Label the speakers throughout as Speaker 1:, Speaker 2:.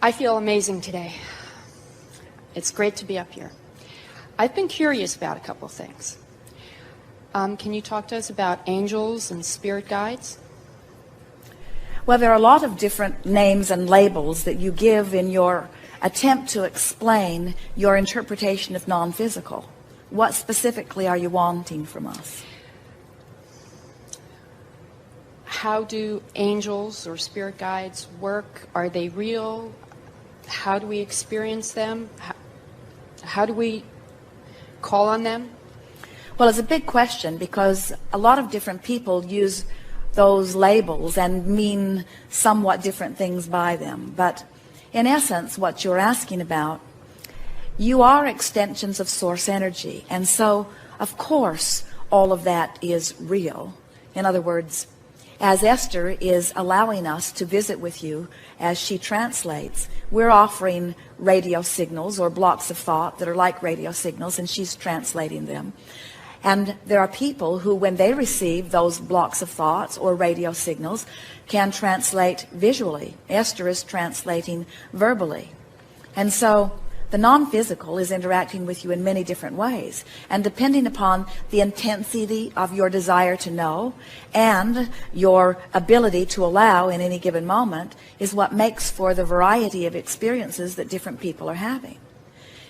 Speaker 1: I feel amazing today. It's great to be up here. I've been curious about a couple things. Can you talk to us about angels and spirit guides?
Speaker 2: Well, there are a lot of different names and labels that you give in your attempt to explain your interpretation of non-physical. What specifically are you wanting from us?
Speaker 1: How do angels or spirit guides work? Are they real? How do we experience them? How do we call on them?
Speaker 2: Well, it's a big question because a lot of different people use those labels and mean somewhat different things by them. But in essence, what you're asking about, you are extensions of source energy. And so, of course, all of that is real. In other words, as Esther is allowing us to visit with you as she translates, we're offering radio signals or blocks of thought that are like radio signals, and she's translating them. And there are people who, when they receive those blocks of thoughts or radio signals, can translate visually. Esther is translating verbally. And so the non-physical is interacting with you in many different ways. And depending upon the intensity of your desire to know and your ability to allow in any given moment is what makes for the variety of experiences that different people are having.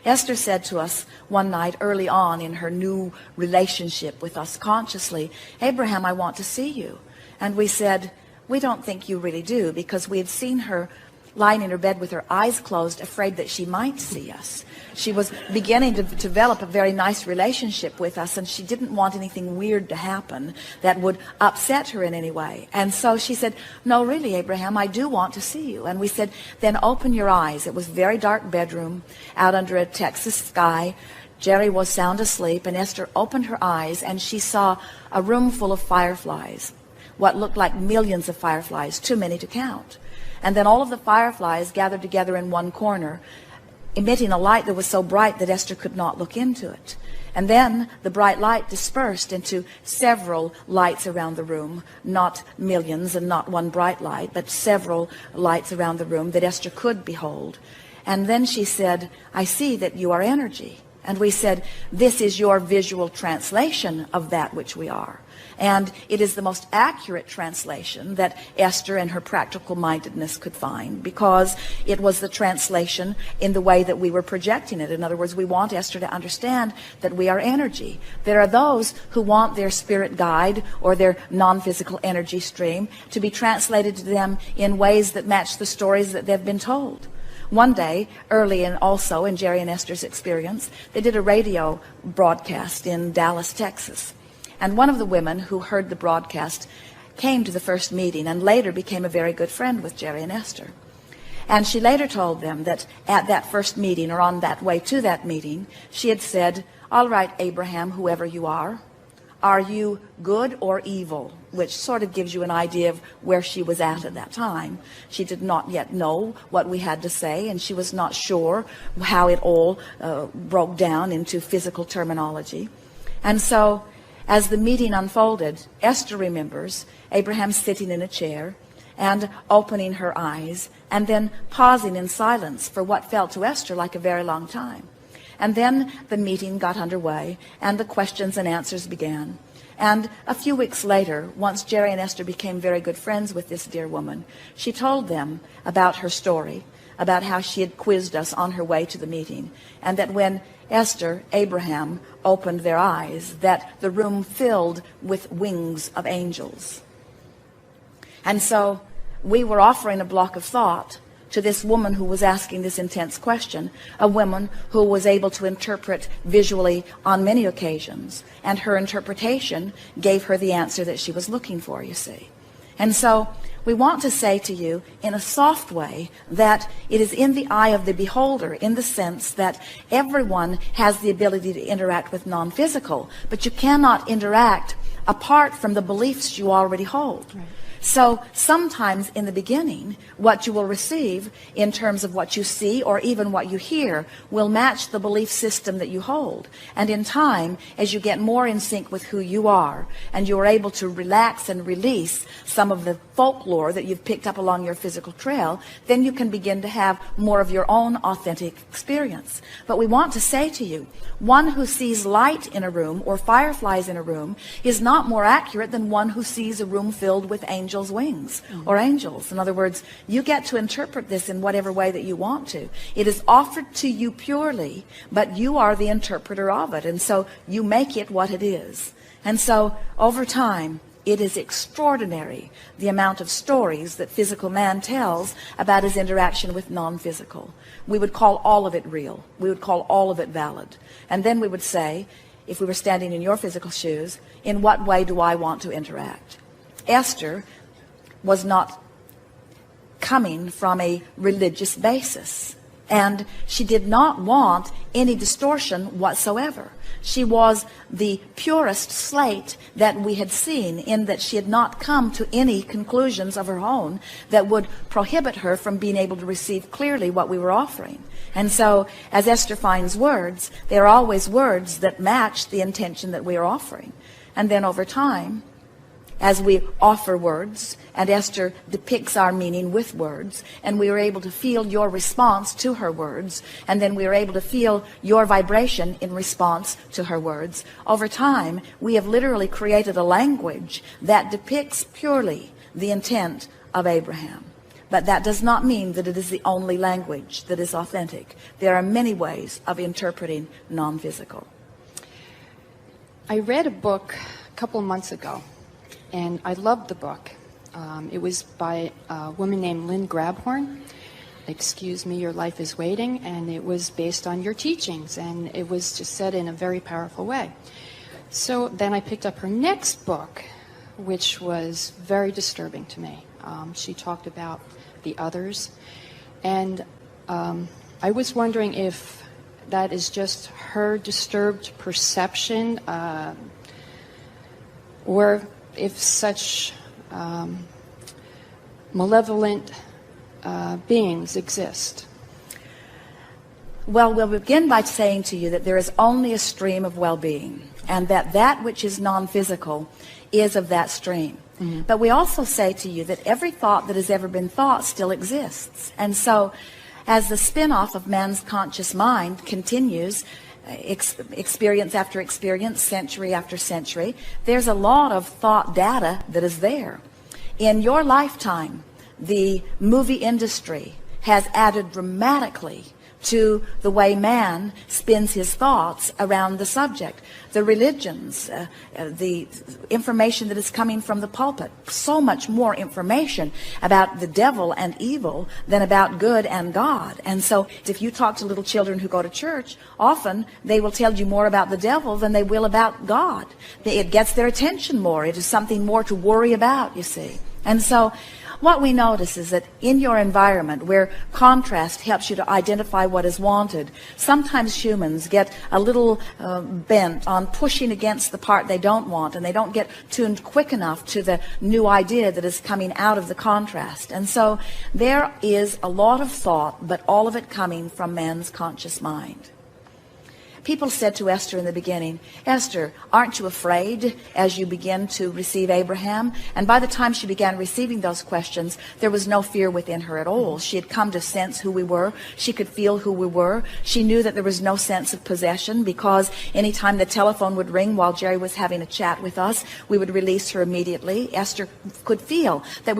Speaker 2: Esther said to us one night early on in her new relationship with us consciously, "Abraham, I want to see you." And we said, "We don't think you really do," because we had seen her lying in her bed with her eyes closed, afraid that she might see us. She was beginning to develop a very nice relationship with us, and she didn't want anything weird to happen that would upset her in any way. And so she said, "No, really, Abraham, I do want to see you." And we said, "Then open your eyes." It was a very dark bedroom out under a Texas sky. Jerry was sound asleep, and Esther opened her eyes, and she saw a room full of fireflies, what looked like millions of fireflies, too many to count. And then all of the fireflies gathered together in one corner, emitting a light that was so bright that Esther could not look into it. And then the bright light dispersed into several lights around the room, not millions and not one bright light, but several lights around the room that Esther could behold. And then she said, "I see that you are energy." And we said, "This is your visual translation of that which we are." And it is the most accurate translation that Esther and her practical mindedness could find, because it was the translation in the way that we were projecting it. In other words, we want Esther to understand that we are energy. There are those who want their spirit guide or their non-physical energy stream to be translated to them in ways that match the stories that they've been told. One day, early also in Jerry and Esther's experience, they did a radio broadcast in Dallas, Texas. And one of the women who heard the broadcast came to the first meeting and later became a very good friend with Jerry and Esther. And she later told them that at that first meeting, or on that way to that meeting, she had said, "All right, Abraham, whoever you are you good or evil?" Which sort of gives you an idea of where she was at that time. She did not yet know what we had to say, and she was not sure how it all broke down into physical terminology. And so, as the meeting unfolded, Esther remembers Abraham sitting in a chair and opening her eyes and then pausing in silence for what felt to Esther like a very long time. And then the meeting got underway and the questions and answers began. And a few weeks later, once Jerry and Esther became very good friends with this dear woman, she told them about her story, about how she had quizzed us on her way to the meeting, and that when Esther, Abraham, opened their eyes, that the room filled with wings of angels. And so we were offering a block of thought to this woman who was asking this intense question, a woman who was able to interpret visually on many occasions, and her interpretation gave her the answer that she was looking for, you see. And so we want to say to you in a soft way that it is in the eye of the beholder, in the sense that everyone has the ability to interact with non-physical, but you cannot interact apart from the beliefs you already hold.
Speaker 1: Right.
Speaker 2: So sometimes in the beginning, what you will receive in terms of what you see or even what you hear will match the belief system that you hold. And in time, as you get more in sync with who you are, and you're able to relax and release some of the folklore that you've picked up along your physical trail, then you can begin to have more of your own authentic experience. But we want to say to you, one who sees light in a room or fireflies in a room is not more accurate than one who sees a room filled with angels' wings or angels. In other words, you get to interpret this in whatever way that you want to. It is offered to you purely, but you are the interpreter of it, and so you make it what it is. And so over time, it is extraordinary the amount of stories that physical man tells about his interaction with non-physical. We would call all of it real. We would call all of it valid. And then we would say, if we were standing in your physical shoes, in what way do I want to interact? Esther was not coming from a religious basis, and she did not want any distortion whatsoever. She was the purest slate that we had seen, in that she had not come to any conclusions of her own that would prohibit her from being able to receive clearly what we were offering. And so, as Esther finds words, they are always words that match the intention that we are offering. And then over time, as we offer words, and Esther depicts our meaning with words, and we are able to feel your response to her words, and then we are able to feel your vibration in response to her words. Over time, we have literally created a language that depicts purely the intent of Abraham. But that does not mean that it is the only language that is authentic. There are many ways of interpreting non-physical.
Speaker 1: I read a book a couple of months ago, and I loved the book. It was by a woman named Lynn Grabhorn. Excuse Me, Your Life is Waiting, and it was based on your teachings, and it was just said in a very powerful way. So then I picked up her next book, which was very disturbing to me. She talked about the others, and I was wondering if that is just her disturbed perception, or if such malevolent beings exist.
Speaker 2: Well, we'll begin by saying to you that there is only a stream of well-being, and that that which is non-physical is of that stream. Mm-hmm. But we also say to you that every thought that has ever been thought still exists. And so, as the spin-off of man's conscious mind continues, experience after experience, century after century, there's a lot of thought data that is there. In your lifetime, the movie industry has added dramatically to the way man spins his thoughts around the subject. The religions, the information that is coming from the pulpit, so much more information about the devil and evil than about good and God. And so if you talk to little children who go to church, often they will tell you more about the devil than they will about God. It gets their attention more. It is something more to worry about, you see. And so what we notice is that in your environment, where contrast helps you to identify what is wanted, sometimes humans get a little bent on pushing against the part they don't want, and they don't get tuned quick enough to the new idea that is coming out of the contrast. And so there is a lot of thought, but all of it coming from man's conscious mind. People said to Esther in the beginning, Esther, aren't you afraid as you begin to receive Abraham? And by the time she began receiving those questions, there was no fear within her at all. She had come to sense who we were. She could feel who we were. She knew that there was no sense of possession, because anytime the telephone would ring while Jerry was having a chat with us, we would release her immediately. Esther could feel that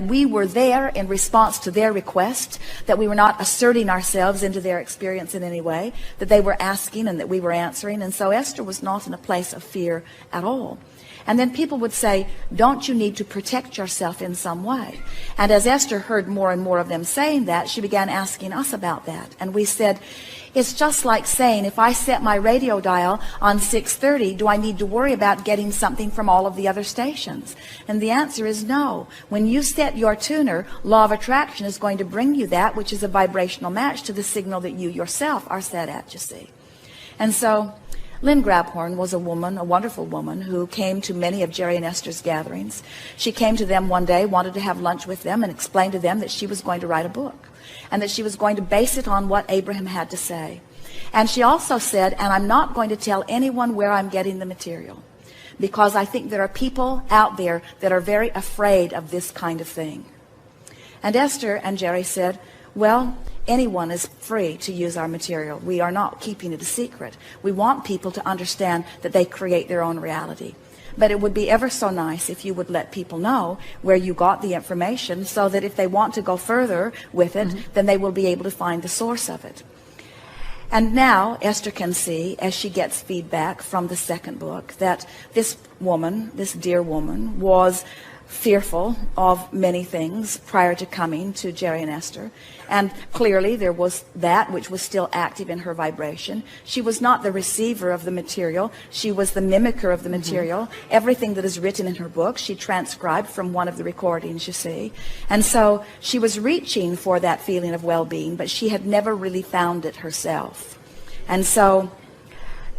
Speaker 2: we were there in response to their request, that we were not asserting ourselves into their experience in any way, that they were asking and that we were answering. And so Esther was not in a place of fear at all. And then people would say, don't you need to protect yourself in some way? And as Esther heard more and more of them saying that, she began asking us about that. And we said, it's just like saying, if I set my radio dial on 630, do I need to worry about getting something from all of the other stations? And the answer is no. When you set your tuner, law of attraction is going to bring you that which is a vibrational match to the signal that you yourself are set at, you see. And so Lynn Grabhorn was a woman, a wonderful woman, who came to many of Jerry and Esther's gatherings. She came to them one day, wanted to have lunch with them, and explained to them that she was going to write a book, and that she was going to base it on what Abraham had to say. And she also said, and I'm not going to tell anyone where I'm getting the material, because I think there are people out there that are very afraid of this kind of thing. And Esther and Jerry said, well, anyone is free to use our material. We are not keeping it a secret. We want people to understand that they create their own reality. But it would be ever so nice if you would let people know where you got the information, so that if they want to go further with it, then they will be able to find the source of it. And now Esther can see, as she gets feedback from the second book, that this woman, this dear woman, was fearful of many things prior to coming to Jerry and Esther. And clearly there was that which was still active in her vibration. She was not the receiver of the material. She was the mimicker of the material. Everything that is written in her book, she transcribed from one of the recordings, you see. And so she was reaching for that feeling of well-being, but she had never really found it herself. And so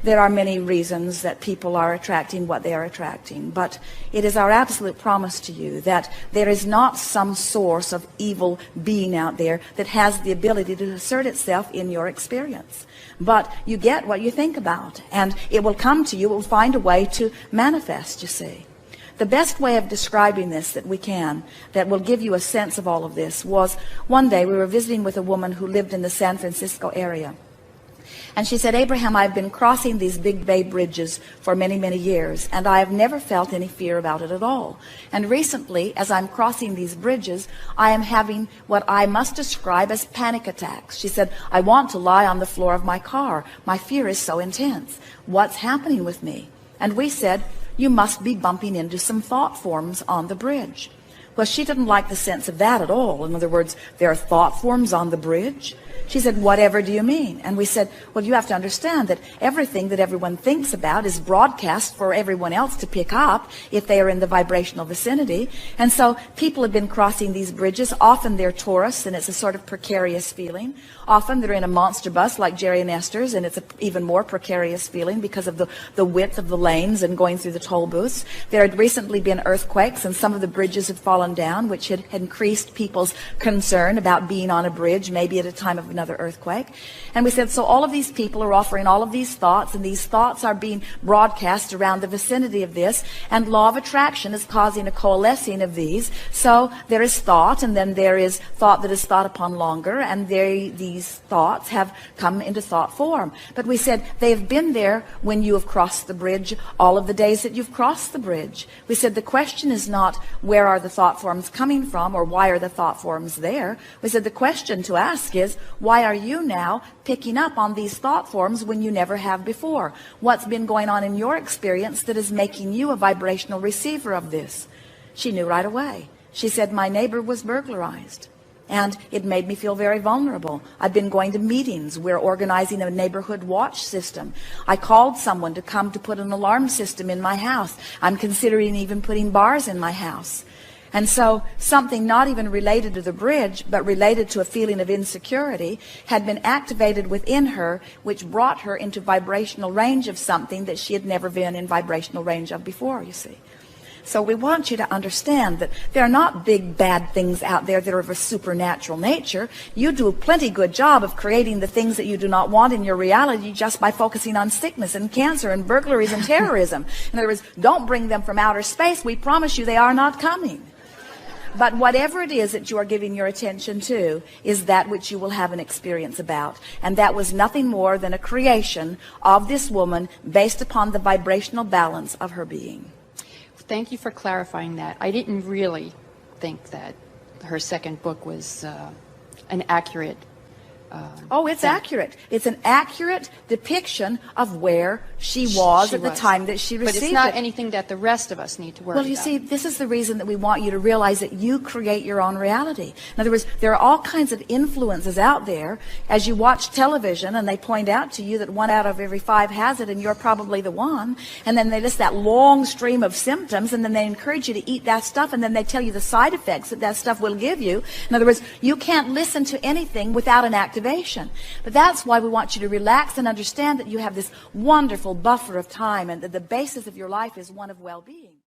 Speaker 2: there are many reasons that people are attracting what they are attracting, but it is our absolute promise to you that there is not some source of evil being out there that has the ability to assert itself in your experience. But you get what you think about, and it will come to you, it will find a way to manifest, you see. The best way of describing this that we can, that will give you a sense of all of this, was one day we were visiting with a woman who lived in the San Francisco area. And she said, Abraham, I've been crossing these big bay bridges for many, many years, and I have never felt any fear about it at all. And recently, as I'm crossing these bridges, I am having what I must describe as panic attacks. She said, I want to lie on the floor of my car. My fear is so intense. What's happening with me? And we said, you must be bumping into some thought forms on the bridge. Well, she didn't like the sense of that at all. In other words, there are thought forms on the bridge. She said, whatever do you mean? And we said, well, you have to understand that everything that everyone thinks about is broadcast for everyone else to pick up if they are in the vibrational vicinity. And so people have been crossing these bridges. Often they're tourists, and it's a sort of precarious feeling. Often they're in a monster bus like Jerry and Esther's, and it's an even more precarious feeling because of the width of the lanes and going through the toll booths. There had recently been earthquakes, and some of the bridges had fallen down, which had increased people's concern about being on a bridge, maybe at a time of another earthquake. And we said, so all of these people are offering all of these thoughts, and these thoughts are being broadcast around the vicinity of this, and law of attraction is causing a coalescing of these. So there is thought, and then there is thought that is thought upon longer, and these thoughts have come into thought form. But we said they have been there when you have crossed the bridge, all of the days that you've crossed the bridge. We said the question is not where are the thought forms coming from, or why are the thought forms there. We said the question to ask is, why are you now picking up on these thought forms when you never have before? What's been going on in your experience that is making you a vibrational receiver of this? She knew right away. She said, my neighbor was burglarized, and it made me feel very vulnerable. I've been going to meetings. We're organizing a neighborhood watch system. I called someone to come to put an alarm system in my house. I'm considering even putting bars in my house. And so something not even related to the bridge, but related to a feeling of insecurity, had been activated within her, which brought her into vibrational range of something that she had never been in vibrational range of before, you see. So we want you to understand that there are not big bad things out there that are of a supernatural nature. You do a plenty good job of creating the things that you do not want in your reality just by focusing on sickness and cancer and burglaries and terrorism. In other words, don't bring them from outer space. We promise you they are not coming. But whatever it is that you are giving your attention to is that which you will have an experience about. And that was nothing more than a creation of this woman based upon the vibrational balance of her being.
Speaker 1: Thank you for clarifying that. I didn't really think that her second book was an accurate
Speaker 2: it's accurate. It's an accurate depiction of where she was at the time that she received it.
Speaker 1: But it's not anything that the rest of us need to worry about.
Speaker 2: Well, you see, this is the reason that we want you to realize that you create your own reality. In other words, there are all kinds of influences out there. As you watch television and they point out to you that 1 out of every 5 has it and you're probably the one, and then they list that long stream of symptoms, and then they encourage you to eat that stuff, and then they tell you the side effects that that stuff will give you. In other words, you can't listen to anything without an active activation. But that's why we want you to relax and understand that you have this wonderful buffer of time and that the basis of your life is one of well-being.